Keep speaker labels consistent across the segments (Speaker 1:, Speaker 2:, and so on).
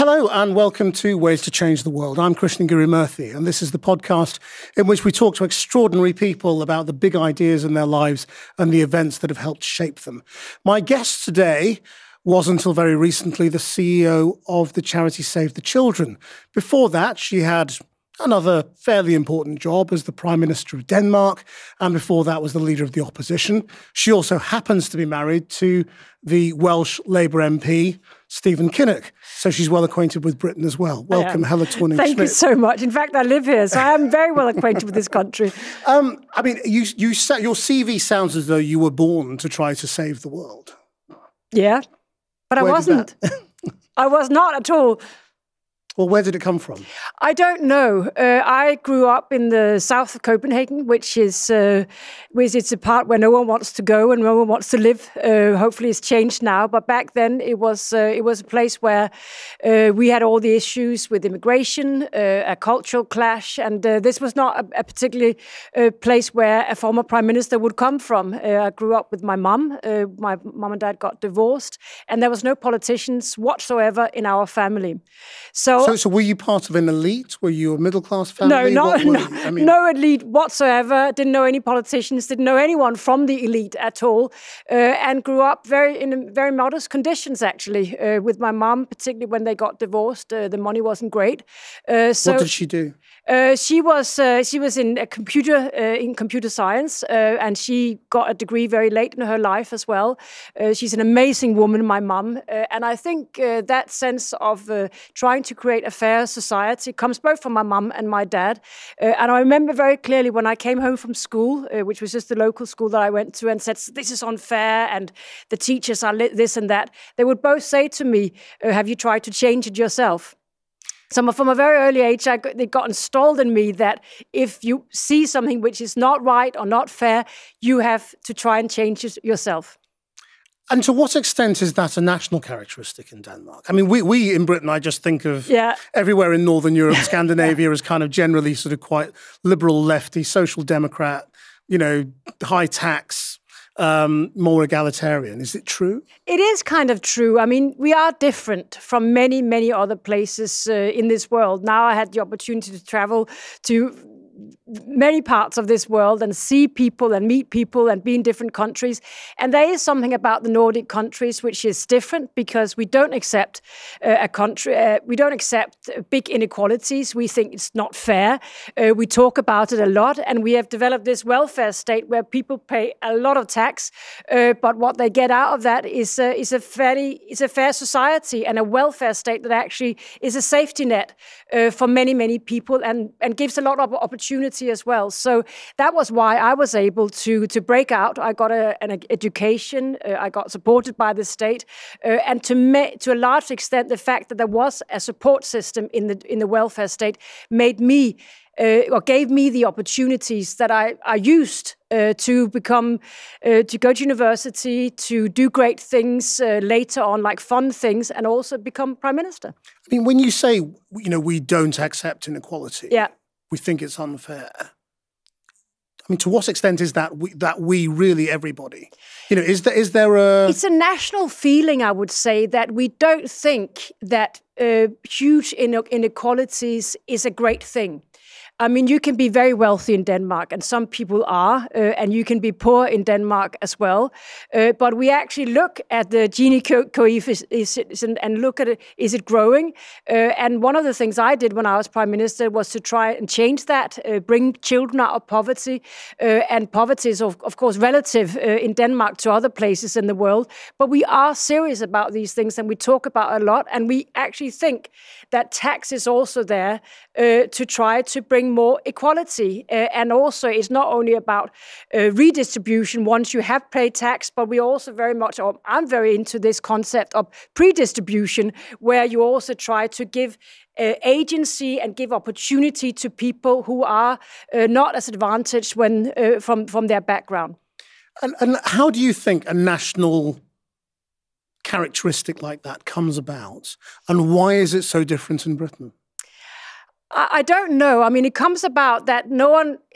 Speaker 1: Hello and welcome to Ways to Change the World. I'm Krishnan guru-murthy, and this is the podcast in which we talk to extraordinary people about the big ideas in their lives and the events that have helped shape them. My guest today was until very recently the CEO of the charity Save the Children. Before that, she had another fairly important job as the Prime Minister of Denmark, and before that was the leader of the opposition. She also happens to be married to the Welsh Labour MP, Stephen Kinnock. So she's well acquainted with Britain as well. Welcome, Helle Thorning-Schmidt.
Speaker 2: Thank you so much. In fact, I live here, so I am very well acquainted with this country.
Speaker 1: I mean, your CV sounds as though you were born to try to save the world.
Speaker 2: Yeah, but I wasn't. I was not at all.
Speaker 1: Well, where did it come from?
Speaker 2: I don't know. I grew up in the south of Copenhagen, which is it's a part where no one wants to go and no one wants to live. Hopefully, it's changed now. But back then, it was a place where we had all the issues with immigration, a cultural clash, and this was not a particularly place where a former prime minister would come from. I grew up with my mum. My mum and dad got divorced, and there was no politicians whatsoever in our family. So
Speaker 1: were you part of an elite? Were you a middle-class family?
Speaker 2: No, no elite whatsoever. Didn't know any politicians, didn't know anyone from the elite at all, and grew up in very modest conditions, actually, with my mum, particularly when they got divorced. The money wasn't great.
Speaker 1: What did she do?
Speaker 2: She was in computer science, and she got a degree very late in her life as well. She's an amazing woman, my mum, and I think that sense of trying to create a fair society comes both from my mum and my dad. And I remember very clearly when I came home from school, which was just the local school that I went to, and said, "This is unfair," and the teachers are this and that. They would both say to me, "Have you tried to change it yourself?" So from a very early age, it got installed in me that if you see something which is not right or not fair, you have to try and change it yourself.
Speaker 1: And to what extent is that a national characteristic in Denmark? I mean, we in Britain, I just think of everywhere in Northern Europe, Scandinavia as kind of generally sort of quite liberal, lefty, social democrat, high tax, more egalitarian. Is it true?
Speaker 2: It is kind of true. I mean, we are different from many, many other places in this world. Now I had the opportunity to travel to many parts of this world and see people and meet people and be in different countries. And there is something about the Nordic countries which is different because we don't accept we don't accept big inequalities. We think it's not fair. We talk about it a lot, and we have developed this welfare state where people pay a lot of tax, but what they get out of that is a fair society and a welfare state that actually is a safety net for many, many people and gives a lot of opportunity as well. So that was why I was able to break out. I got an education. I got supported by the state, and to a large extent, the fact that there was a support system in the welfare state made me or gave me the opportunities that I used to go to university, to do great things later on, like fun things, and also become prime minister.
Speaker 1: I mean, when you say we don't accept inequality, we think it's unfair. I mean, to what extent is that we really everybody? Is there a... It's
Speaker 2: a national feeling, I would say, that we don't think that huge inequalities is a great thing. I mean, you can be very wealthy in Denmark, and some people are, and you can be poor in Denmark as well. But we actually look at the Gini coefficient and look at it, is it growing? And one of the things I did when I was Prime Minister was to try and change that, bring children out of poverty. And poverty is, of course, relative in Denmark to other places in the world. But we are serious about these things, and we talk about a lot. And we actually think that tax is also there to try to bring more equality. And also it's not only about redistribution once you have paid tax, but we also very much, or I'm very into this concept of predistribution, where you also try to give agency and give opportunity to people who are not as advantaged when from their background.
Speaker 1: And how do you think a national characteristic like that comes about? And why is it so different in Britain?
Speaker 2: I don't know. I mean, it comes about that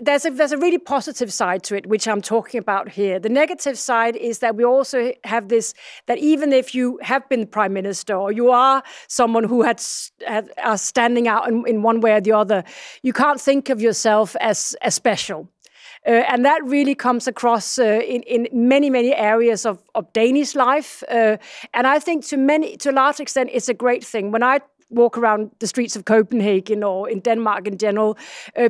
Speaker 2: there's a really positive side to it, which I'm talking about here. The negative side is that we also have this, that even if you have been Prime Minister or you are someone who are standing out in one way or the other, you can't think of yourself as special. And that really comes across in many, many areas of Danish life. And I think to a large extent, it's a great thing. When I walk around the streets of Copenhagen or in Denmark in general,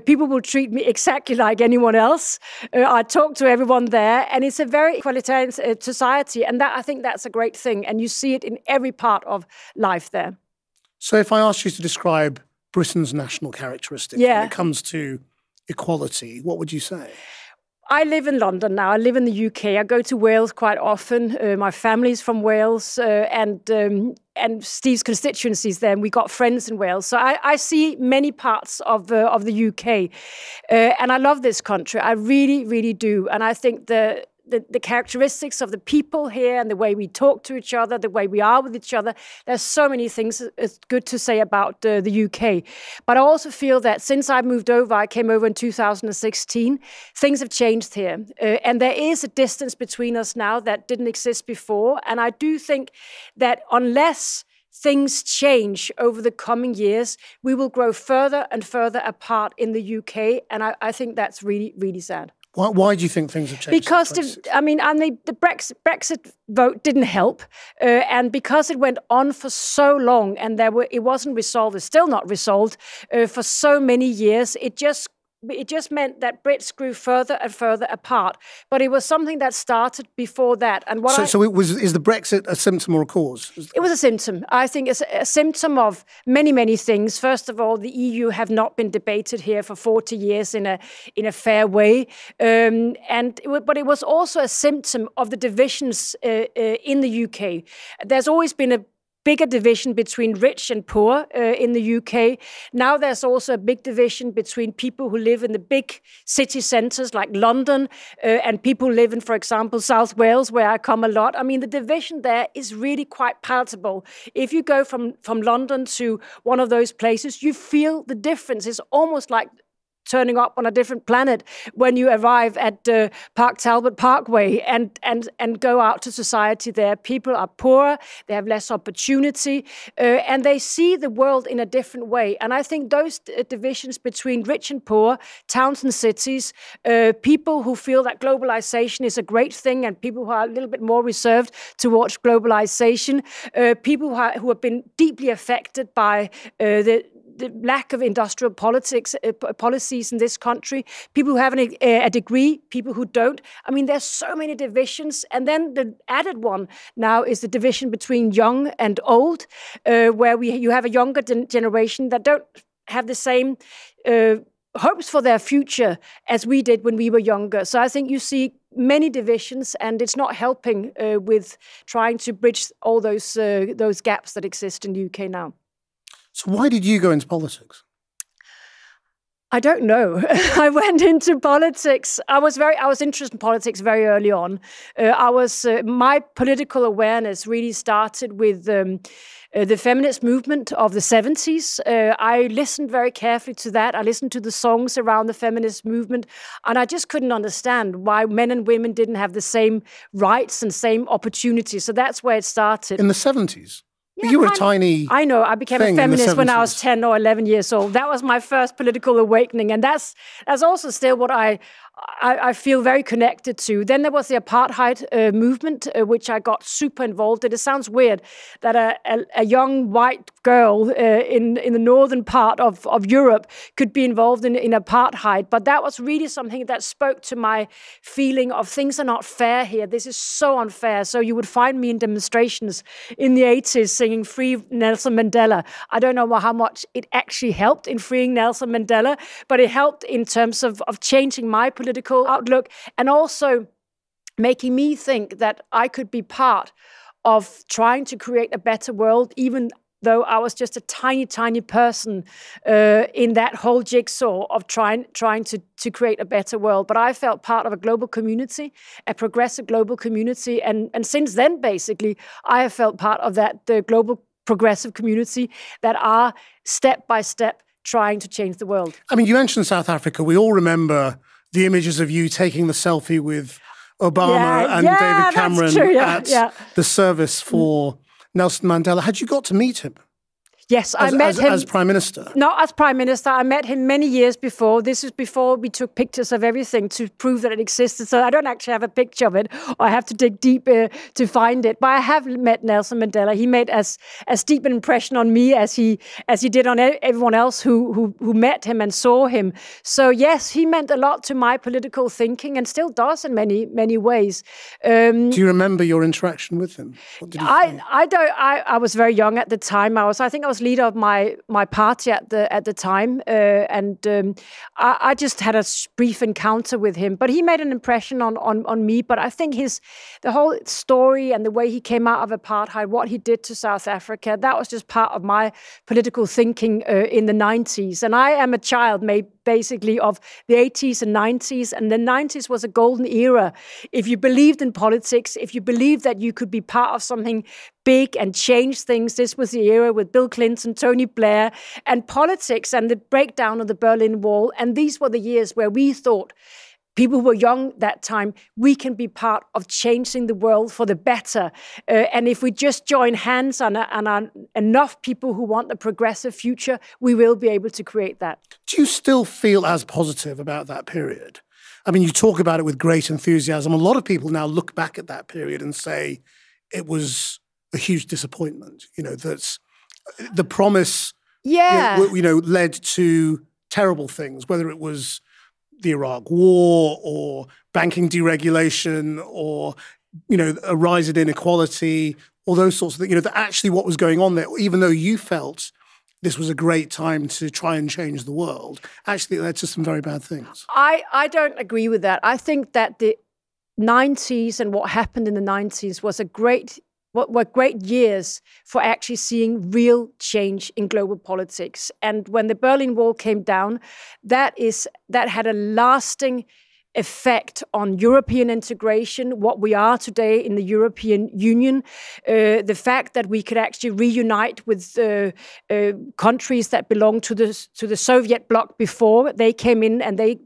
Speaker 2: people will treat me exactly like anyone else. I talk to everyone there, and it's a very egalitarian society, and I think that's a great thing, and you see it in every part of life there.
Speaker 1: So if I asked you to describe Britain's national characteristics when it comes to equality, what would you say?
Speaker 2: I live in London now. I live in the UK. I go to Wales quite often. My family's from Wales, and Steve's constituencies there, and we got friends in Wales. So I see many parts of the UK, and I love this country. I really, really do. And I think the characteristics of the people here and the way we talk to each other, the way we are with each other, there's so many things it's good to say about the UK. But I also feel that since I moved over, I came over in 2016, things have changed here. And there is a distance between us now that didn't exist before. And I do think that unless things change over the coming years, we will grow further and further apart in the UK. And I think that's really, really sad.
Speaker 1: Why do you think things have changed?
Speaker 2: Because the Brexit vote didn't help, and because it went on for so long, and it wasn't resolved, it's still not resolved for so many years. It just meant that Brits grew further and further apart. But it was something that started before that. And
Speaker 1: is the Brexit a symptom or a cause?
Speaker 2: It was a symptom. I think it's a symptom of many, many things. First of all, the EU have not been debated here for 40 years in a fair way. But it was also a symptom of the divisions in the UK. There's always been a bigger division between rich and poor in the UK. Now there's also a big division between people who live in the big city centres like London and people who live in, for example, South Wales, where I come a lot. I mean, the division there is really quite palatable. If you go from London to one of those places, you feel the difference. It's almost like turning up on a different planet when you arrive at Park Talbot Parkway and go out to society there. People are poorer, they have less opportunity, and they see the world in a different way. And I think those divisions between rich and poor, towns and cities, people who feel that globalization is a great thing and people who are a little bit more reserved towards globalization, people who have been deeply affected by the lack of industrial policies in this country, people who have a degree, people who don't. I mean, there's so many divisions. And then the added one now is the division between young and old, where you have a younger generation that don't have the same hopes for their future as we did when we were younger. So I think you see many divisions, and it's not helping with trying to bridge all those gaps that exist in the UK now.
Speaker 1: So why did you go into politics?
Speaker 2: I don't know. I went into politics. I was interested in politics very early on. My political awareness really started with the feminist movement of the 70s. I listened very carefully to that. I listened to the songs around the feminist movement, and I just couldn't understand why men and women didn't have the same rights and same opportunities. So that's where it started.
Speaker 1: In the 70s? Yeah, you were a tiny
Speaker 2: I know. I became a feminist when I was 10 or 11 years old. That was my first political awakening. And that's also still what I feel very connected to. Then there was the apartheid movement, which I got super involved in. It sounds weird that a young white girl in the northern part of Europe could be involved in apartheid. But that was really something that spoke to my feeling of things are not fair here. This is so unfair. So you would find me in demonstrations in the 80s singing Free Nelson Mandela. I don't know how much it actually helped in freeing Nelson Mandela, but it helped in terms of changing my political outlook and also making me think that I could be part of trying to create a better world, even though I was just a tiny, tiny person in that whole jigsaw of trying to create a better world. But I felt part of a global community, a progressive global community. And since then, basically, I have felt part of that global progressive community that are step by step trying to change the world.
Speaker 1: I mean, you mentioned South Africa. We all remember the images of you taking the selfie with Obama and David Cameron at the service for Nelson Mandela. Had you got to meet him?
Speaker 2: Yes, I met him.
Speaker 1: As Prime Minister?
Speaker 2: Not as Prime Minister. I met him many years before. This was before we took pictures of everything to prove that it existed. So I don't actually have a picture of it. I have to dig deep to find it. But I have met Nelson Mandela. He made as deep an impression on me as he did on everyone else who met him and saw him. So yes, he meant a lot to my political thinking and still does in many ways.
Speaker 1: Do you remember your interaction with him? What did he say?
Speaker 2: I was very young at the time. I think I was leader of my party at the time, and I just had a brief encounter with him. But he made an impression on me. But I think the whole story and the way he came out of apartheid, what he did to South Africa, that was just part of my political thinking in the 90s. And I am a child, basically, of the 80s and 90s. And the 90s was a golden era. If you believed in politics, if you believed that you could be part of something big and change things, this was the era with Bill Clinton, Tony Blair, and politics and the breakdown of the Berlin Wall. And these were the years where we thought, people who were young that time, we can be part of changing the world for the better. And if we just join hands and are enough people who want a progressive future, we will be able to create that.
Speaker 1: Do you still feel as positive about that period? I mean, you talk about it with great enthusiasm. A lot of people now look back at that period and say it was a huge disappointment. You know, that's the promise, led to terrible things, whether it was the Iraq War or banking deregulation or, a rise in inequality, all those sorts of things, that actually what was going on there, even though you felt this was a great time to try and change the world, actually it led to some very bad things.
Speaker 2: I don't agree with that. I think that the 90s and what happened in the 90s were great years for actually seeing real change in global politics. And when the Berlin Wall came down, that had a lasting effect on European integration, what we are today in the European Union, the fact that we could actually reunite with countries that belonged to the Soviet bloc before they came in, and they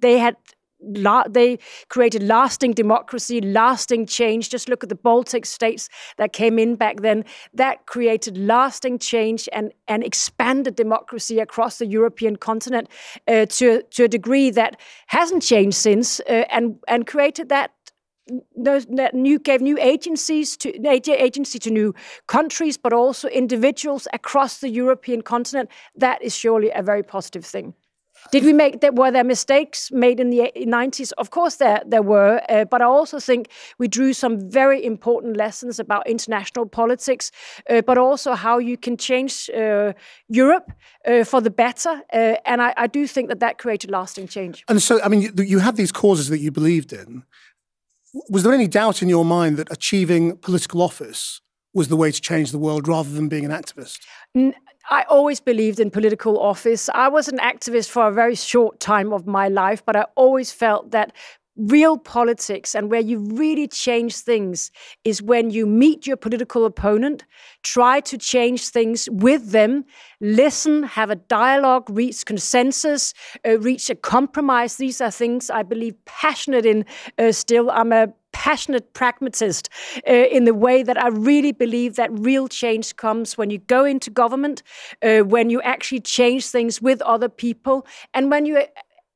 Speaker 2: created lasting democracy, lasting change. Just look at the Baltic states that came in back then. That created lasting change and expanded democracy across the European continent to a degree that hasn't changed since, and created gave new agency to new countries, but also individuals across the European continent. That is surely a very positive thing. Were there mistakes made in the 90s? Of course there were, but I also think we drew some very important lessons about international politics, but also how you can change Europe for the better. And I do think that created lasting change.
Speaker 1: And so, I mean, you had these causes that you believed in. Was there any doubt in your mind that achieving political office was the way to change the world rather than being an activist?
Speaker 2: I always believed in political office. I was an activist for a very short time of my life, but I always felt that real politics and where you really change things is when you meet your political opponent, try to change things with them, listen, have a dialogue, reach consensus, reach a compromise. These are things I believe passionate in still. I'm a passionate pragmatist in the way that I really believe that real change comes when you go into government, when you actually change things with other people, and when you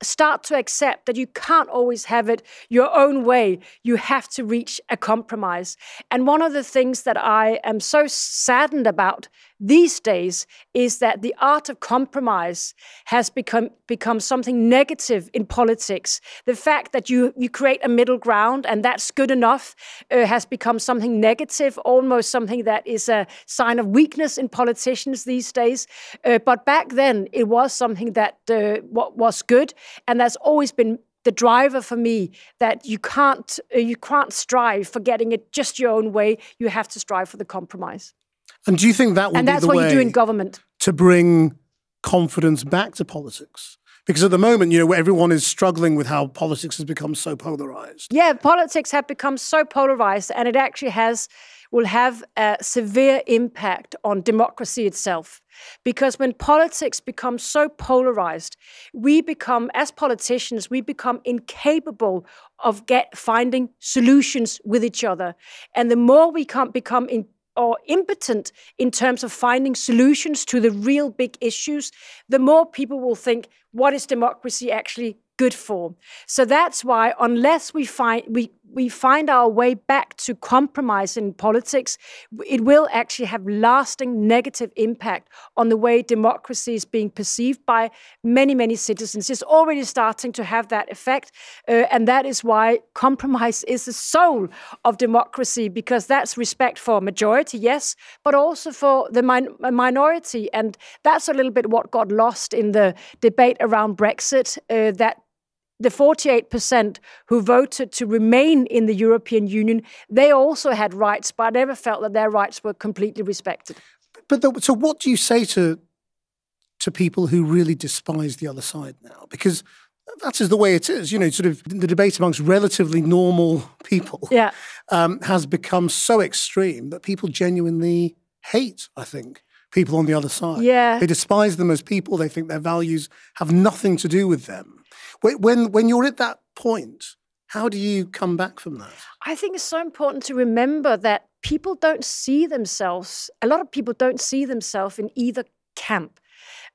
Speaker 2: start to accept that you can't always have it your own way. You have to reach a compromise. And one of the things that I am so saddened about these days is that the art of compromise has become something negative in politics. The fact that you create a middle ground and that's good enough has become something negative, almost something that is a sign of weakness in politicians these days. But back then, it was something that was good, and that's always been the driver for me, that you can't strive for getting it just your own way. You have to strive for the compromise.
Speaker 1: And do you think that will be the way? And
Speaker 2: that's what you do in government.
Speaker 1: To bring confidence back to politics? Because at the moment, everyone is struggling with how politics has become so polarized.
Speaker 2: Yeah, politics have become so polarized, and it actually has, will have a severe impact on democracy itself. Because when politics becomes so polarized, we become, as politicians, we become incapable of finding solutions with each other. And the more we become impotent in terms of finding solutions to the real big issues, the more people will think, what is democracy actually good for? So that's why, unless we find our way back to compromise in politics, it will actually have lasting negative impact on the way democracy is being perceived by many, many citizens. It's already starting to have that effect, and that is why compromise is the soul of democracy, because that's respect for majority, yes, but also for the minority. And that's a little bit what got lost in the debate around Brexit, that the 48% who voted to remain in the European Union, they also had rights, but I never felt that their rights were completely respected.
Speaker 1: So what do you say to people who really despise the other side now? Because that is the way it is. You know, sort of the debate amongst relatively normal people has become so extreme that people genuinely hate, I think, people on the other side.
Speaker 2: Yeah.
Speaker 1: They despise them as people. They think their values have nothing to do with them. When you're at that point, how do you come back from that?
Speaker 2: I think it's so important to remember that people don't see themselves, a lot of people don't see themselves in either camp.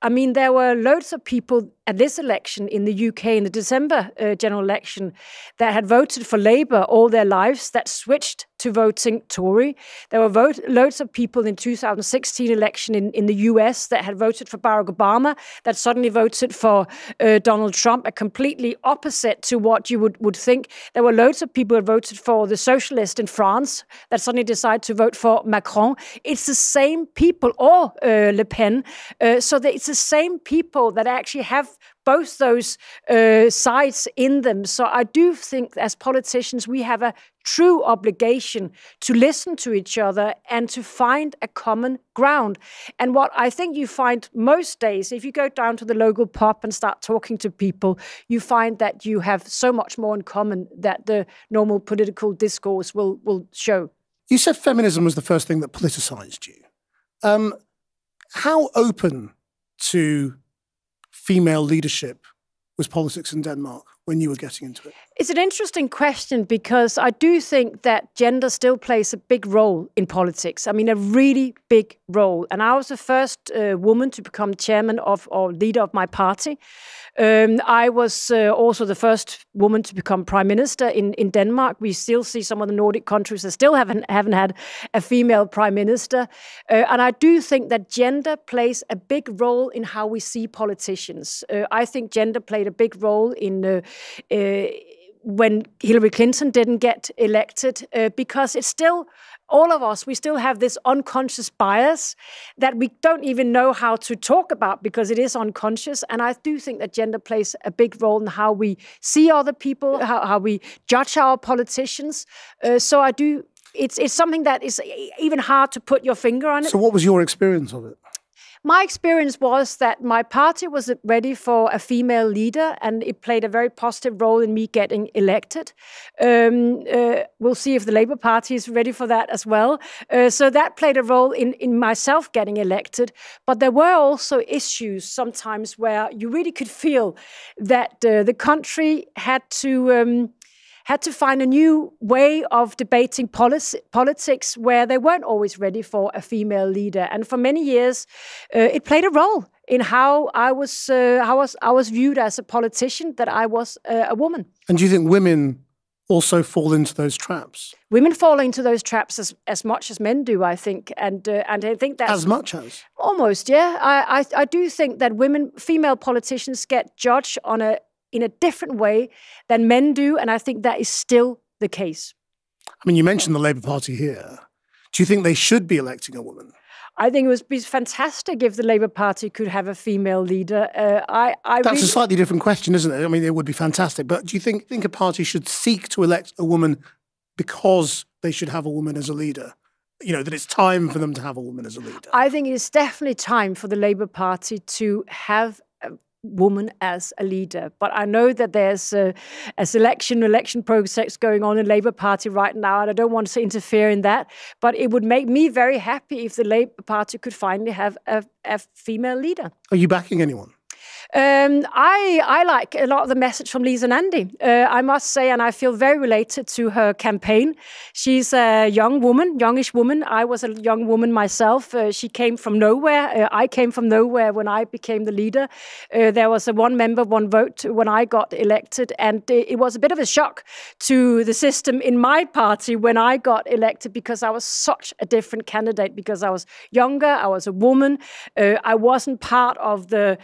Speaker 2: I mean, there were loads of people at this election in the UK, in the December general election, that had voted for Labour all their lives, that switched to voting Tory. There were loads of people in 2016 election in the US that had voted for Barack Obama, that suddenly voted for Donald Trump, a completely opposite to what you would think. There were loads of people who voted for the socialist in France that suddenly decided to vote for Macron. It's the same people, or Le Pen. So it's the same people that actually have both those sides in them. So I do think as politicians, we have a true obligation to listen to each other and to find a common ground. And what I think you find most days, if you go down to the local pub and start talking to people, you find that you have so much more in common that the normal political discourse will show.
Speaker 1: You said feminism was the first thing that politicized you. How open to female leadership was politics in Denmark when you were getting into it?
Speaker 2: It's an interesting question, because I do think that gender still plays a big role in politics. I mean, a really big role. And I was the first woman to become chairman of or leader of my party. I was also the first woman to become prime minister in Denmark. We still see some of the Nordic countries that still haven't had a female prime minister. And I do think that gender plays a big role in how we see politicians. I think gender played a big role in when Hillary Clinton didn't get elected, because it's still, all of us, we still have this unconscious bias that we don't even know how to talk about because it is unconscious. And I do think that gender plays a big role in how we see other people, how we judge our politicians. So I do, it's something that is even hard to put your finger on it.
Speaker 1: So what was your experience of it?
Speaker 2: My experience was that my party was ready for a female leader, and it played a very positive role in me getting elected. We'll see if the Labour Party is ready for that as well. So that played a role in myself getting elected. But there were also issues sometimes where you really could feel that the country had to find a new way of debating politics where they weren't always ready for a female leader. And for many years, it played a role in how I was viewed as a politician, that I was a woman.
Speaker 1: And do you think women also fall into those traps?
Speaker 2: Women fall into those traps as much as men do, I think. And I think that's...
Speaker 1: As much as?
Speaker 2: Almost, yeah. I do think that female politicians get judged in a different way than men do, and I think that is still the case.
Speaker 1: I mean, you mentioned the Labour Party here. Do you think they should be electing a woman?
Speaker 2: I think it would be fantastic if the Labour Party could have a female leader.
Speaker 1: That's a slightly different question, isn't it? I mean, it would be fantastic. But do you think a party should seek to elect a woman because they should have a woman as a leader? You know, that it's time for them to have a woman as a leader?
Speaker 2: I think it's definitely time for the Labour Party to have woman as a leader. But I know that there's a election process going on in the Labour Party right now, and I don't want to interfere in that. But it would make me very happy if the Labour Party could finally have a female leader.
Speaker 1: Are you backing anyone?
Speaker 2: I like a lot of the message from Lisa Nandy, I must say, and I feel very related to her campaign. She's a youngish woman. I was a young woman myself. She came from nowhere. I came from nowhere when I became the leader. There was a one member, one vote when I got elected, and it was a bit of a shock to the system in my party when I got elected, because I was such a different candidate, because I was younger, I was a woman, I wasn't part of the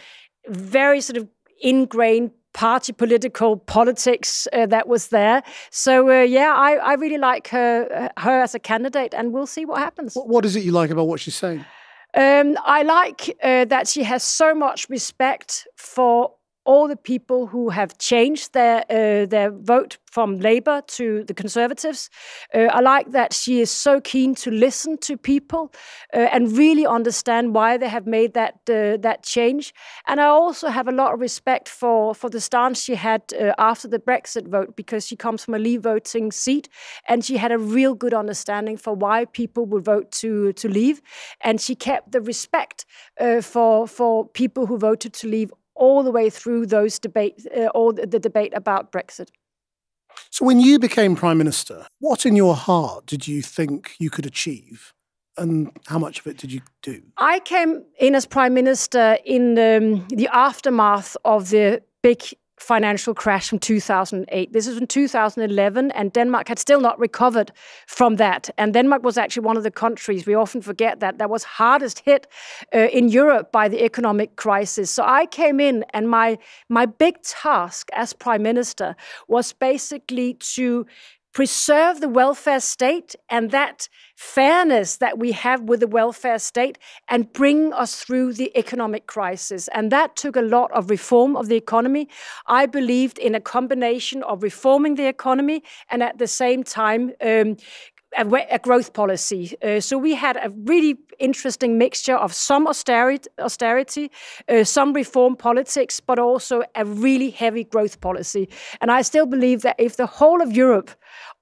Speaker 2: very sort of ingrained party politics that was there. So I really like her as a candidate, and we'll see what happens.
Speaker 1: What is it you like about what she's saying?
Speaker 2: I like that she has so much respect for all the people who have changed their vote from Labour to the Conservatives. I like that she is so keen to listen to people and really understand why they have made that change. And I also have a lot of respect for the stance she had after the Brexit vote, because she comes from a Leave voting seat, and she had a real good understanding for why people would vote to leave. And she kept the respect for people who voted to leave all the way through those debates, all the debate about Brexit.
Speaker 1: So when you became Prime Minister, what in your heart did you think you could achieve? And how much of it did you do? I
Speaker 2: came in as Prime Minister in the aftermath of the big financial crash from 2008. This is in 2011, and Denmark had still not recovered from that. And Denmark was actually one of the countries, we often forget that was hardest hit in Europe by the economic crisis. So I came in, and my big task as Prime Minister was basically to preserve the welfare state and that fairness that we have with the welfare state, and bring us through the economic crisis. And that took a lot of reform of the economy. I believed in a combination of reforming the economy and at the same time a growth policy. So we had a really interesting mixture of some austerity, some reform politics, but also a really heavy growth policy. And I still believe that if the whole of Europe,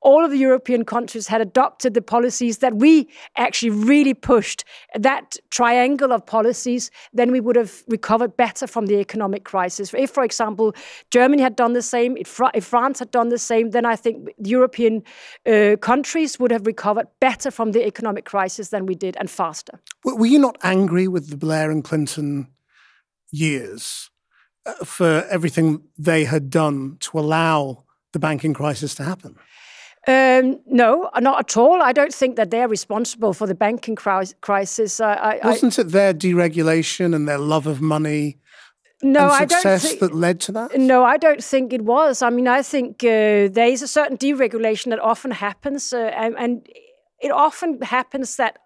Speaker 2: all of the European countries had adopted the policies that we actually really pushed, that triangle of policies, then we would have recovered better from the economic crisis. If, for example, Germany had done the same, if France had done the same, then I think the European countries would have recovered better from the economic crisis than we did, and faster.
Speaker 1: Were you not angry with the Blair and Clinton years for everything they had done to allow the banking crisis to happen?
Speaker 2: No, not at all. I don't think that they're responsible for the banking crisis.
Speaker 1: Wasn't it their deregulation and their love of money and success that led to that?
Speaker 2: No, I don't think it was. I mean, I think there is a certain deregulation that often happens, and it often happens that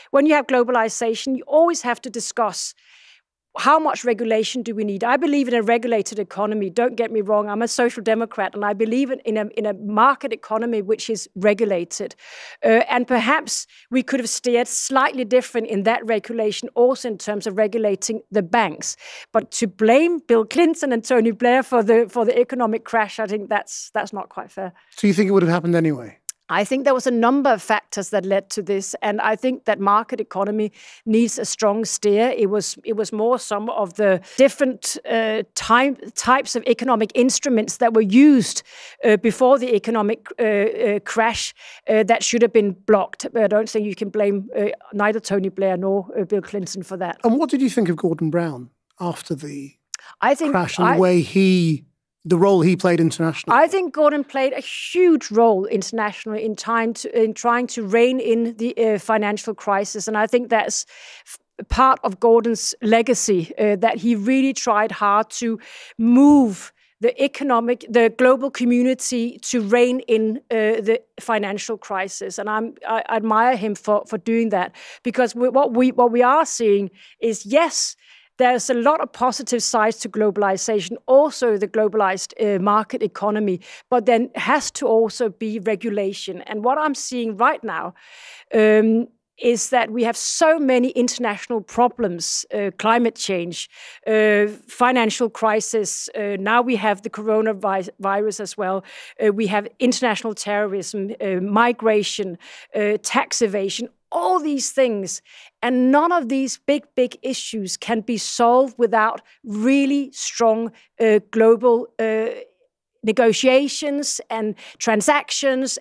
Speaker 2: when you have globalization, you always have to discuss how much regulation do we need? I believe in a regulated economy. Don't get me wrong. I'm a social democrat, and I believe in a market economy which is regulated. And perhaps we could have steered slightly different in that regulation, also in terms of regulating the banks. But to blame Bill Clinton and Tony Blair for the economic crash, I think that's not quite fair.
Speaker 1: So you think it would have happened anyway?
Speaker 2: I think there was a number of factors that led to this, and I think that market economy needs a strong steer. It was more some of the different types of economic instruments that were used before the economic crash that should have been blocked. But I don't think you can blame neither Tony Blair nor Bill Clinton for that.
Speaker 1: And what did you think of Gordon Brown after the crash and the role he played internationally?
Speaker 2: I think Gordon played a huge role internationally in trying to rein in the financial crisis. And I think that's part of Gordon's legacy, that he really tried hard to move the global community to rein in the financial crisis. And I admire him for doing that, because what we are seeing is, yes, there's a lot of positive sides to globalization, also the globalized market economy, but then has to also be regulation. And what I'm seeing right now is that we have so many international problems, climate change, financial crisis. Now we have the coronavirus as well. We have international terrorism, migration, tax evasion, all these things. And none of these big issues can be solved without really strong global negotiations and transactions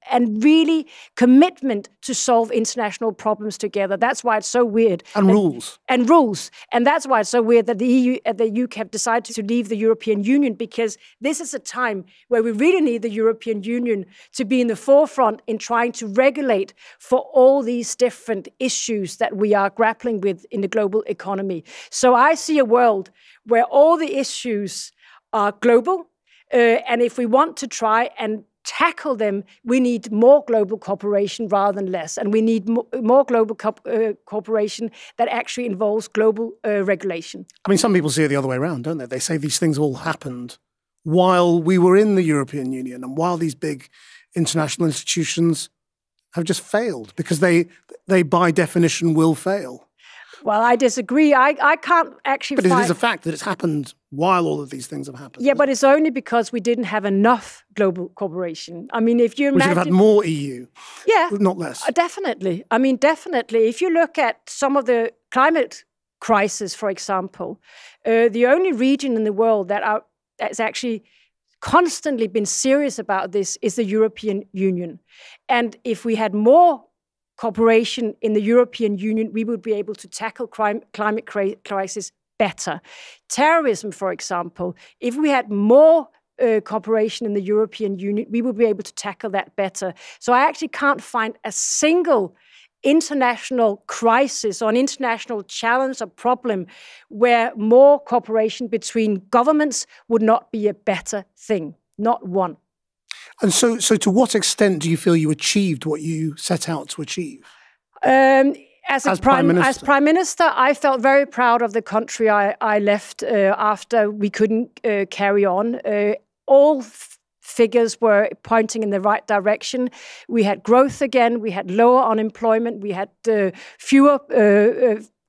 Speaker 2: and really commitment to solve international problems together. That's why it's so weird.
Speaker 1: And rules.
Speaker 2: And rules. And that's why it's so weird that the EU and the UK have decided to leave the European Union, because this is a time where we really need the European Union to be in the forefront in trying to regulate for all these different issues that we are grappling with in the global economy. So I see a world where all the issues are global, and if we want to try and tackle them, we need more global cooperation rather than less. And we need more global cooperation that actually involves global regulation.
Speaker 1: I mean, some people see it the other way around, don't they? They say these things all happened while we were in the European Union and while these big international institutions have just failed, because they by definition will fail.
Speaker 2: Well, I disagree. I can't actually
Speaker 1: But it is a fact that it's happened while all of these things have happened.
Speaker 2: Yeah, but it's only because we didn't have enough global cooperation. I mean, if you imagine...
Speaker 1: We should have had more EU.
Speaker 2: Yeah.
Speaker 1: Not less.
Speaker 2: Definitely. I mean, definitely. If you look at some of the climate crisis, for example, the only region in the world that's actually constantly been serious about this is the European Union. And if we had more cooperation in the European Union, we would be able to tackle climate crisis better. Terrorism, for example, if we had more cooperation in the European Union, we would be able to tackle that better. So I actually can't find a single international crisis or an international challenge or problem where more cooperation between governments would not be a better thing. Not one.
Speaker 1: And so to what extent do you feel you achieved what you set out to achieve?
Speaker 2: As Prime Minister, I felt very proud of the country I left after we couldn't carry on. All figures were pointing in the right direction. We had growth again. We had lower unemployment. We had fewer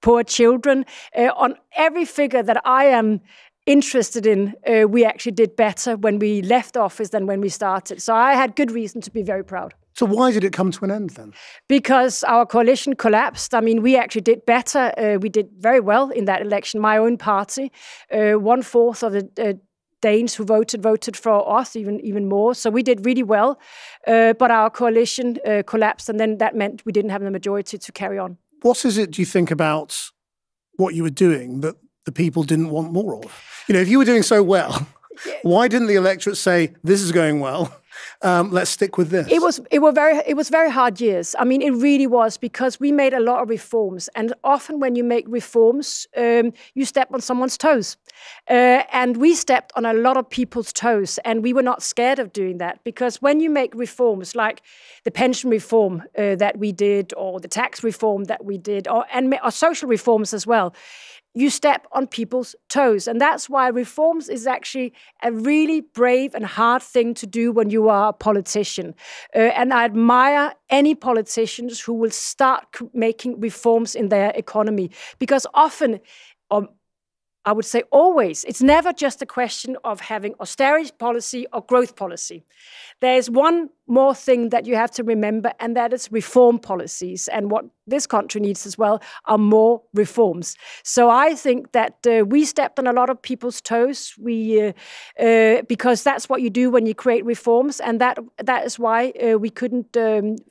Speaker 2: poor children. On every figure that I am interested in, we actually did better when we left office than when we started. So I had good reason to be very proud. So
Speaker 1: why did it come to an end then?
Speaker 2: Because our coalition collapsed. I mean, we actually did better. We did very well in that election. My own party, 1/4 of the Danes who voted for us, even more. So we did really well. But our coalition collapsed, and then that meant we didn't have the majority to carry on.
Speaker 1: What is it, do you think, about what you were doing that the people didn't want more of? You know, if you were doing so well, why didn't the electorate say, this is going well, let's stick with this?
Speaker 2: It was very hard years. I mean, it really was, because we made a lot of reforms. And often when you make reforms, you step on someone's toes. And we stepped on a lot of people's toes. And we were not scared of doing that, because when you make reforms like the pension reform that we did, or the tax reform that we did, or social reforms as well, you step on people's toes. And that's why reforms is actually a really brave and hard thing to do when you are a politician. And I admire any politicians who will start making reforms in their economy, because often, I would say always, it's never just a question of having austerity policy or growth policy. There is one more thing that you have to remember, and that is reform policies. And what this country needs as well are more reforms. So I think that we stepped on a lot of people's toes. Because that's what you do when you create reforms, and that is why we couldn't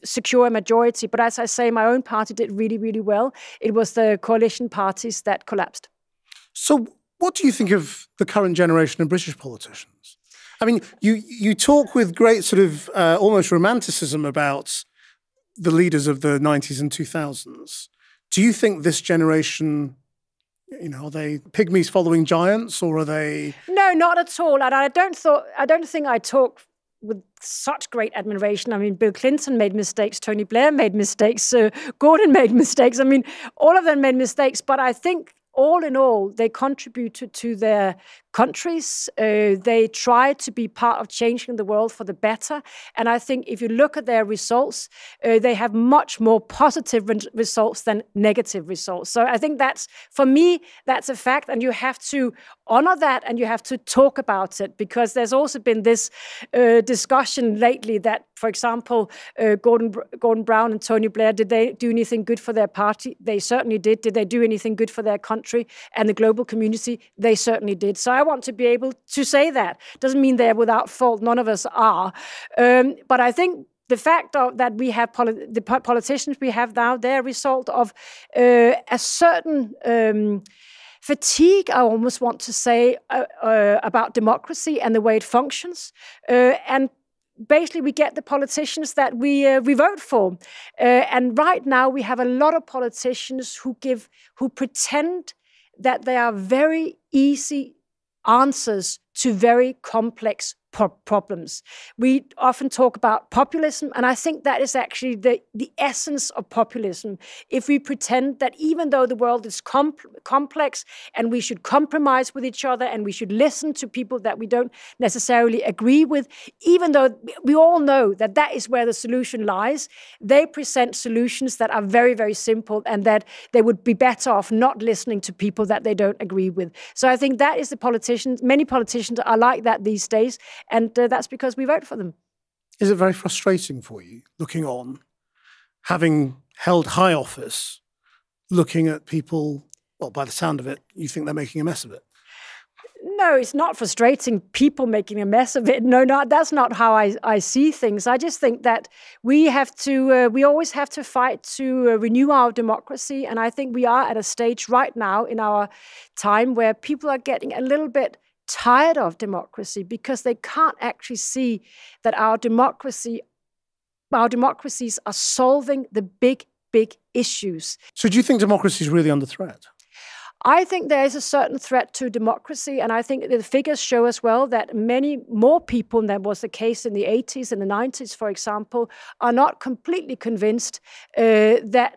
Speaker 2: secure a majority. But as I say, my own party did really, really well. It was the coalition parties that collapsed.
Speaker 1: So what do you think of the current generation of British politicians? I mean, you talk with great sort of almost romanticism about the leaders of the 90s and 2000s. Do you think this generation, you know, are they pygmies following giants, or are they...
Speaker 2: No, not at all. And I don't think I talk with such great admiration. I mean, Bill Clinton made mistakes, Tony Blair made mistakes, Gordon made mistakes. I mean, all of them made mistakes, but I think all in all, they contributed to their countries. They tried to be part of changing the world for the better. And I think if you look at their results, they have much more positive results than negative results. So I think that's, for me, that's a fact. And you have to honor that and you have to talk about it, because there's also been this discussion lately that, for example, Gordon Brown and Tony Blair, did they do anything good for their party? They certainly did. Did they do anything good for their country and the global community? They certainly did. So I want to be able to say that. Doesn't mean they're without fault. None of us are. But I think the fact that we have the politicians we have now, they're a result of a certain fatigue, I almost want to say, about democracy and the way it functions. And basically, we get the politicians that we vote for. And right now, we have a lot of politicians who pretend that they are very easy answers to very complex problems. We often talk about populism, and I think that is actually the essence of populism. If we pretend that even though the world is complex and we should compromise with each other and we should listen to people that we don't necessarily agree with, even though we all know that that is where the solution lies, they present solutions that are very, very simple and that they would be better off not listening to people that they don't agree with. So I think that is the politicians. Many politicians are like that these days. And that's because we vote for them.
Speaker 1: Is it very frustrating for you, looking on, having held high office, looking at people, well, by the sound of it, you think they're making a mess of it?
Speaker 2: No, it's not frustrating, people making a mess of it. No, that's not how I see things. I just think that we always have to fight to renew our democracy. And I think we are at a stage right now in our time where people are getting a little bit tired of democracy because they can't actually see that our democracies are solving the big issues.
Speaker 1: So do you think democracy is really under threat?
Speaker 2: I think there is a certain threat to democracy, and I think the figures show as well that many more people than was the case in the 80s and the 90s, for example, are not completely convinced that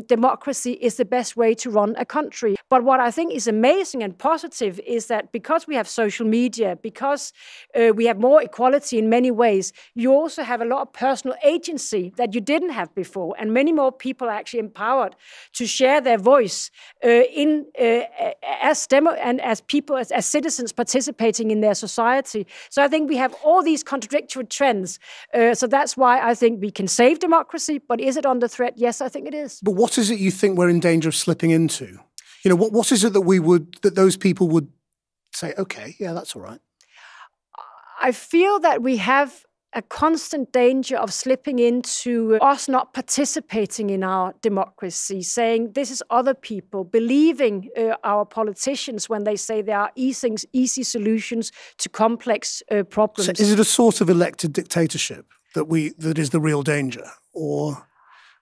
Speaker 2: democracy is the best way to run a country. But what I think is amazing and positive is that because we have social media, because we have more equality in many ways, you also have a lot of personal agency that you didn't have before, and many more people are actually empowered to share their voice as citizens participating in their society. So I think we have all these contradictory trends. So that's why I think we can save democracy. But is it under threat? Yes, I think it is.
Speaker 1: But what is it you think we're in danger of slipping into? You know, what is it that those people would say, okay, yeah, that's all right?
Speaker 2: I feel that we have a constant danger of slipping into us not participating in our democracy, saying this is other people, believing our politicians when they say there are easy solutions to complex problems.
Speaker 1: So is it a sort of elected dictatorship that is the real danger? Or,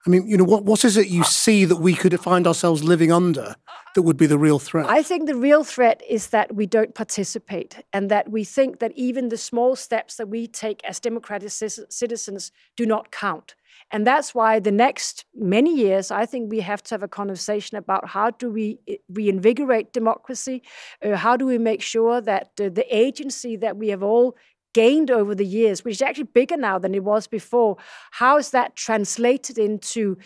Speaker 1: I mean, you know, what is it you see that we could find ourselves living under that would be the real threat?
Speaker 2: I think the real threat is that we don't participate and that we think that even the small steps that we take as democratic citizens do not count. And that's why the next many years, I think we have to have a conversation about how do we reinvigorate democracy? How do we make sure that the agency that we have all gained over the years, which is actually bigger now than it was before, how is that translated into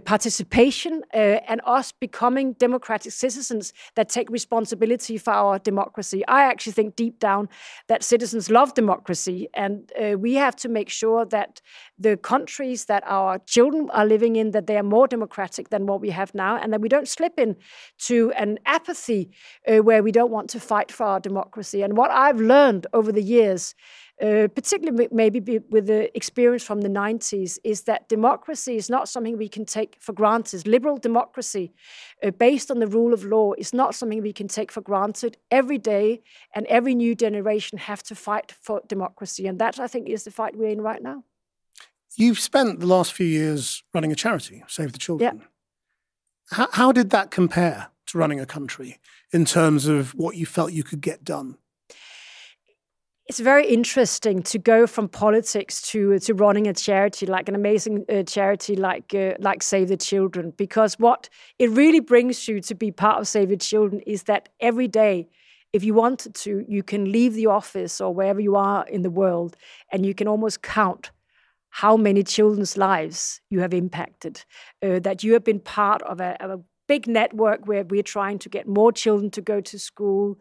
Speaker 2: participation and us becoming democratic citizens that take responsibility for our democracy? I actually think deep down that citizens love democracy, and we have to make sure that the countries that our children are living in, that they are more democratic than what we have now, and that we don't slip into an apathy where we don't want to fight for our democracy. And what I've learned over the years, particularly maybe with the experience from the 90s, is that democracy is not something we can take for granted. Liberal democracy, based on the rule of law, is not something we can take for granted. Every day and every new generation have to fight for democracy. And that, I think, is the fight we're in right now.
Speaker 1: You've spent the last few years running a charity, Save the Children.
Speaker 2: Yeah.
Speaker 1: How did that compare to running a country in terms of what you felt you could get done?
Speaker 2: It's very interesting to go from politics to running a charity, like an amazing charity like Save the Children, because what it really brings you to be part of Save the Children is that every day, if you wanted to, you can leave the office or wherever you are in the world, and you can almost count how many children's lives you have impacted, that you have been part of a big network where we're trying to get more children to go to school,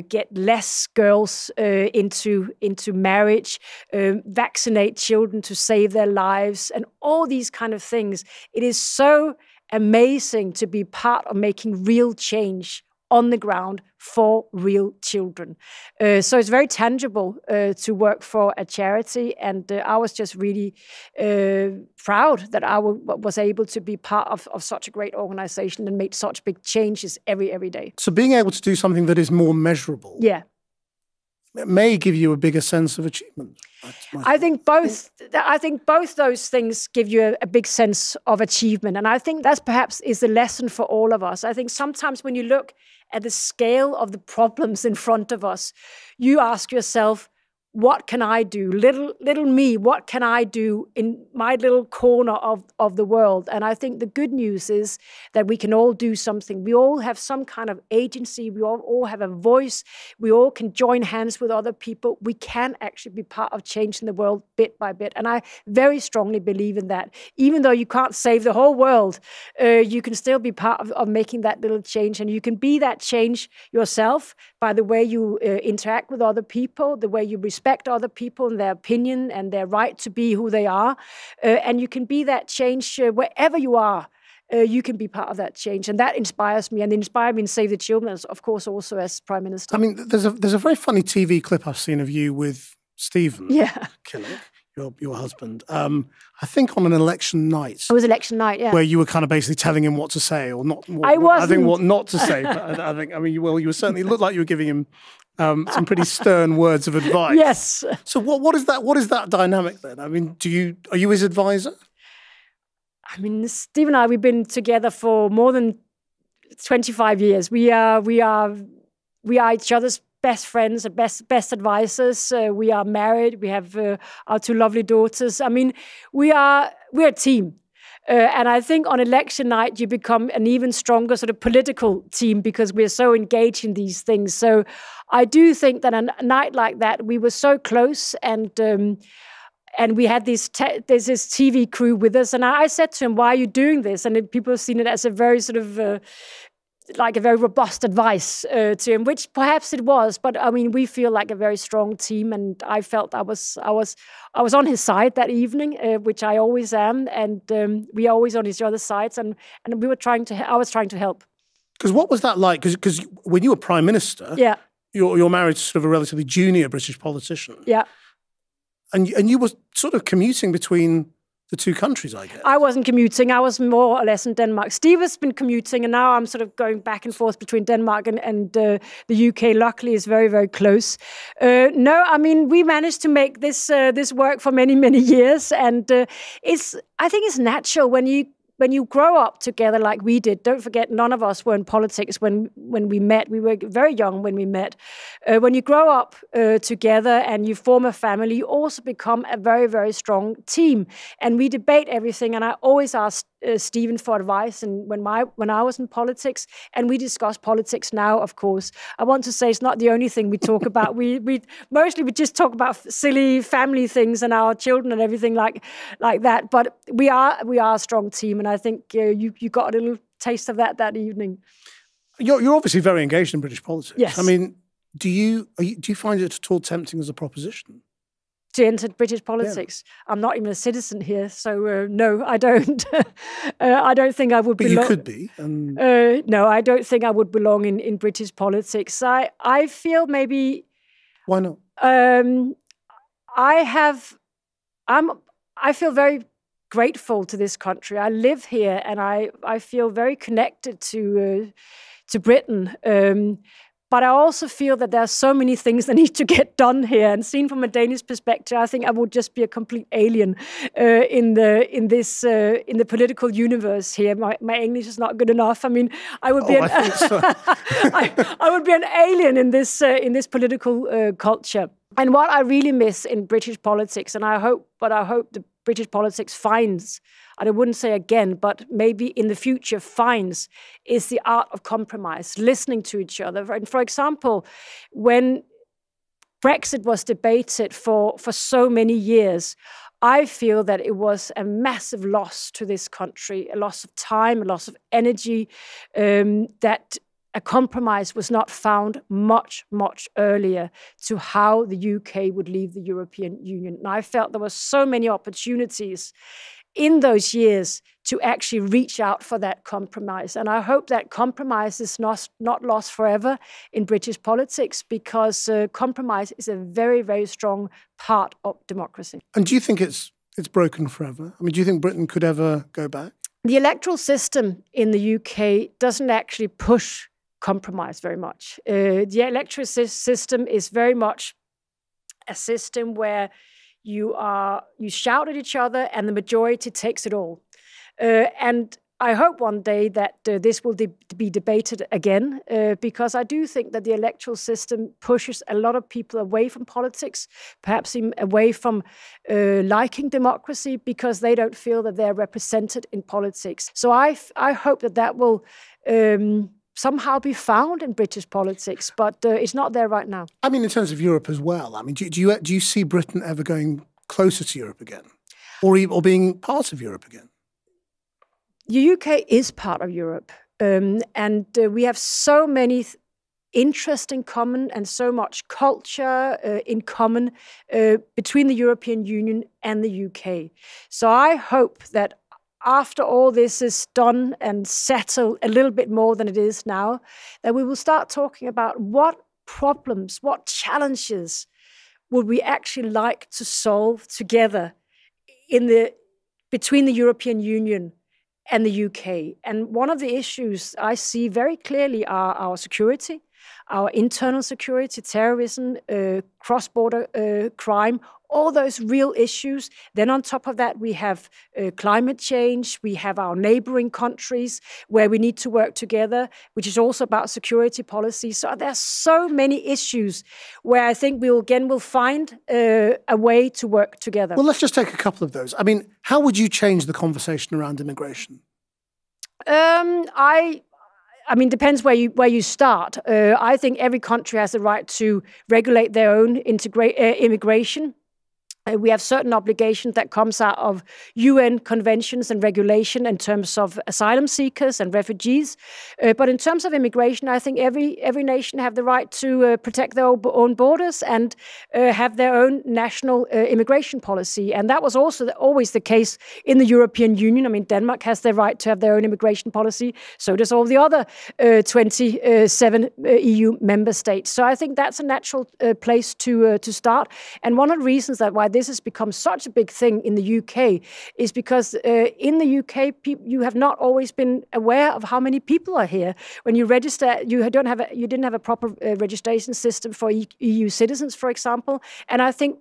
Speaker 2: get less girls into marriage, vaccinate children to save their lives, and all these kind of things. It is so amazing to be part of making real change on the ground for real children. So it's very tangible to work for a charity, and I was just really proud that I was able to be part of such a great organization and made such big changes every day.
Speaker 1: So being able to do something that is more measurable,
Speaker 2: yeah,
Speaker 1: it may give you a bigger sense of achievement.
Speaker 2: I think both those things give you a big sense of achievement, and I think that's perhaps is the lesson for all of us. I think sometimes when you look at the scale of the problems in front of us, you ask yourself, what can I do? Little me, what can I do in my little corner of the world? And I think the good news is that we can all do something. We all have some kind of agency. We all have a voice. We all can join hands with other people. We can actually be part of changing the world bit by bit. And I very strongly believe in that. Even though you can't save the whole world, you can still be part of making that little change. And you can be that change yourself by the way you interact with other people, the way you respect other people and their opinion and their right to be who they are. And you can be that change wherever you are. You can be part of that change. And that inspires me. And inspired me in Save the Children, of course, also as Prime Minister.
Speaker 1: I mean, there's a very funny TV clip I've seen of you with Stephen Kinnock, your husband. I think on an election night.
Speaker 2: It was election night, yeah.
Speaker 1: Where you were kind of basically telling him what to say or not.
Speaker 2: I
Speaker 1: think what not to say. But you were certainly looked like you were giving him some pretty stern words of advice.
Speaker 2: Yes.
Speaker 1: So what is that? What is that dynamic then? I mean, are you his advisor?
Speaker 2: I mean, Steve and I, we've been together for more than 25 years. We are each other's best friends and best advisors. We are married. We have our two lovely daughters. I mean, we're a team. And I think on election night, you become an even stronger sort of political team because we're so engaged in these things. So I do think that a night like that, we were so close, and we had there's this TV crew with us. And I said to him, why are you doing this? And people have seen it as a very sort of like a very robust advice to him, which perhaps it was. But I mean, we feel like a very strong team, and I felt I was on his side that evening, which I always am, and we are always on each other's sides, and we were I was trying to help.
Speaker 1: Because what was that like? Because when you were Prime Minister,
Speaker 2: yeah,
Speaker 1: you're married to sort of a relatively junior British politician,
Speaker 2: yeah,
Speaker 1: and you were sort of commuting between the two countries, I guess.
Speaker 2: I wasn't commuting. I was more or less in Denmark. Steve has been commuting, and now I'm sort of going back and forth between Denmark and the UK. Luckily, it's very, very close. No, I mean, we managed to make this work for many, many years, and I think it's natural when you grow up together like we did. Don't forget, none of us were in politics when we met. We were very young when we met. When you grow up together and you form a family, you also become a very, very strong team. And we debate everything. And I always ask Stephen for advice, and when I was in politics, and we discuss politics now, of course. I want to say it's not the only thing we talk about. we mostly just talk about silly family things and our children and everything like that. But we are a strong team, and I think you got a little taste of that evening.
Speaker 1: You're obviously very engaged in British politics.
Speaker 2: Yes.
Speaker 1: I mean, do you find it at all tempting as a proposition
Speaker 2: to enter British politics? Yeah. I'm not even a citizen here, so no, I don't. I don't think I would belong.
Speaker 1: But you could be.
Speaker 2: No, I don't think I would belong in British politics. I feel maybe.
Speaker 1: Why not?
Speaker 2: I feel very grateful to this country. I live here, and I feel very connected to Britain. But I also feel that there are so many things that need to get done here. And seen from a Danish perspective, I think I would just be a complete alien in the political universe here. My English is not good enough. I mean, I would be
Speaker 1: I would be an
Speaker 2: alien in this political culture. And what I really miss in British politics, and I hope the British politics finds, and I wouldn't say again, but maybe in the future finds, is the art of compromise, listening to each other. And for example, when Brexit was debated for so many years, I feel that it was a massive loss to this country, a loss of time, a loss of energy, that a compromise was not found much, much earlier to how the UK would leave the European Union. And I felt there were so many opportunities in those years to actually reach out for that compromise. And I hope that compromise is not lost forever in British politics, because compromise is a very, very strong part of democracy.
Speaker 1: And do you think it's broken forever? I mean, do you think Britain could ever go back?
Speaker 2: The electoral system in the UK doesn't actually push compromise very much. The electoral system is very much a system where you shout at each other and the majority takes it all. And I hope one day that this will be debated again, because I do think that the electoral system pushes a lot of people away from politics, perhaps even away from liking democracy, because they don't feel that they're represented in politics. So I hope that will somehow be found in British politics, but it's not there right now.
Speaker 1: I mean, in terms of Europe as well, I mean, do you see Britain ever going closer to Europe again, or being part of Europe again?
Speaker 2: The UK is part of Europe, and we have so many interests in common and so much culture in common between the European Union and the UK. So I hope that after all this is done and settled a little bit more than it is now, that we will start talking about what problems, what challenges would we actually like to solve together between the European Union and the UK. And one of the issues I see very clearly are our security, our internal security, terrorism, cross-border crime, all those real issues. Then on top of that, we have climate change. We have our neighboring countries where we need to work together, which is also about security policy. So there's so many issues where I think we'll find a way to work together.
Speaker 1: Well, let's just take a couple of those. I mean, how would you change the conversation around immigration?
Speaker 2: I mean, depends where you start. I think every country has the right to regulate their own immigration. We have certain obligations that comes out of UN conventions and regulation in terms of asylum seekers and refugees. But in terms of immigration, I think every nation have the right to protect their own borders and have their own national immigration policy. And that was also always the case in the European Union. I mean, Denmark has the right to have their own immigration policy. So does all the other 27 EU member states. So I think that's a natural place to start. And one of the reasons why this has become such a big thing in the UK is because in the UK, you have not always been aware of how many people are here. When you register, you didn't have a proper registration system for EU citizens, for example. And I think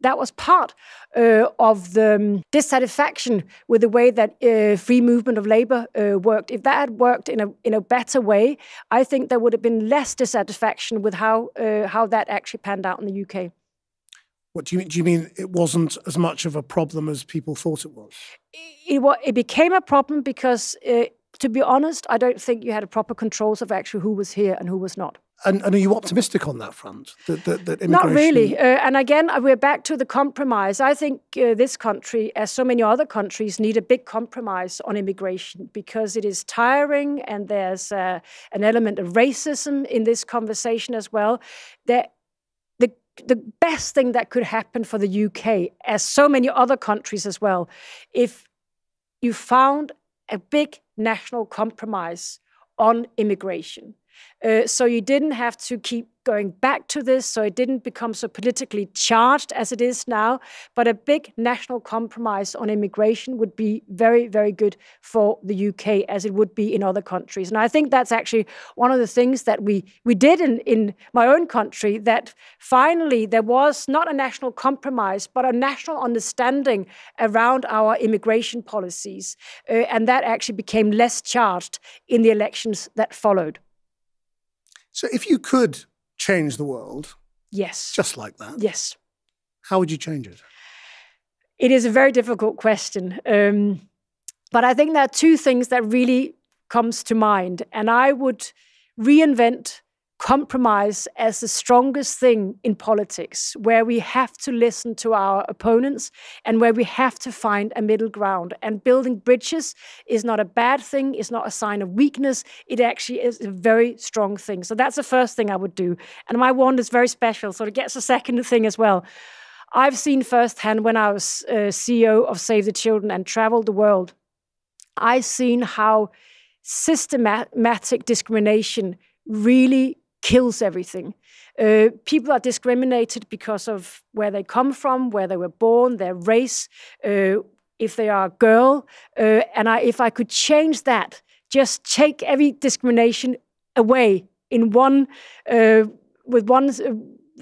Speaker 2: that was part of the dissatisfaction with the way that free movement of labour worked. If that had worked in a better way, I think there would have been less dissatisfaction with how that actually panned out in the UK.
Speaker 1: What do you mean it wasn't as much of a problem as people thought it was?
Speaker 2: It became a problem because, to be honest, I don't think you had proper controls of actually who was here and who was not.
Speaker 1: And are you optimistic on that front? That immigration...
Speaker 2: Not really. And again, we're back to the compromise. I think this country, as so many other countries, need a big compromise on immigration because it is tiring and there's an element of racism in this conversation as well. The best thing that could happen for the UK, as so many other countries as well, if you found a big national compromise on immigration. So you didn't have to keep going back to this, so it didn't become so politically charged as it is now. But a big national compromise on immigration would be very, very good for the UK, as it would be in other countries. And I think that's actually one of the things that we did in my own country, that finally there was not a national compromise, but a national understanding around our immigration policies. And that actually became less charged in the elections that followed.
Speaker 1: So if you could change the world,
Speaker 2: Yes.
Speaker 1: Just like that?
Speaker 2: Yes.
Speaker 1: How would you change it?
Speaker 2: It is a very difficult question. But I think there are two things that really comes to mind. And I would reinvent compromise as the strongest thing in politics, where we have to listen to our opponents and where we have to find a middle ground. And building bridges is not a bad thing, it's not a sign of weakness, it actually is a very strong thing. So that's the first thing I would do. And my wand is very special, so it gets a second thing as well. I've seen firsthand when I was CEO of Save the Children and traveled the world, I've seen how systematic discrimination really kills everything. People are discriminated because of where they come from, where they were born, their race, if they are a girl. If I could change that, just take every discrimination away in one, with one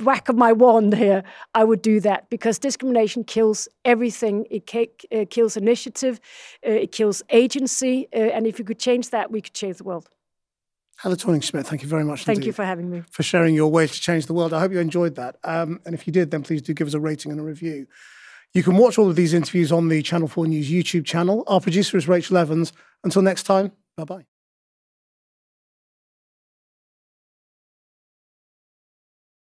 Speaker 2: whack of my wand here, I would do that, because discrimination kills everything. It kills initiative, it kills agency, and if you could change that, we could change the world.
Speaker 1: Helle Thorning-Schmidt, thank you very much
Speaker 2: Thank you for having me.
Speaker 1: For sharing your ways to change the world. I hope you enjoyed that. And if you did, then please do give us a rating and a review. You can watch all of these interviews on the Channel 4 News YouTube channel. Our producer is Rachel Evans. Until next time, bye-bye.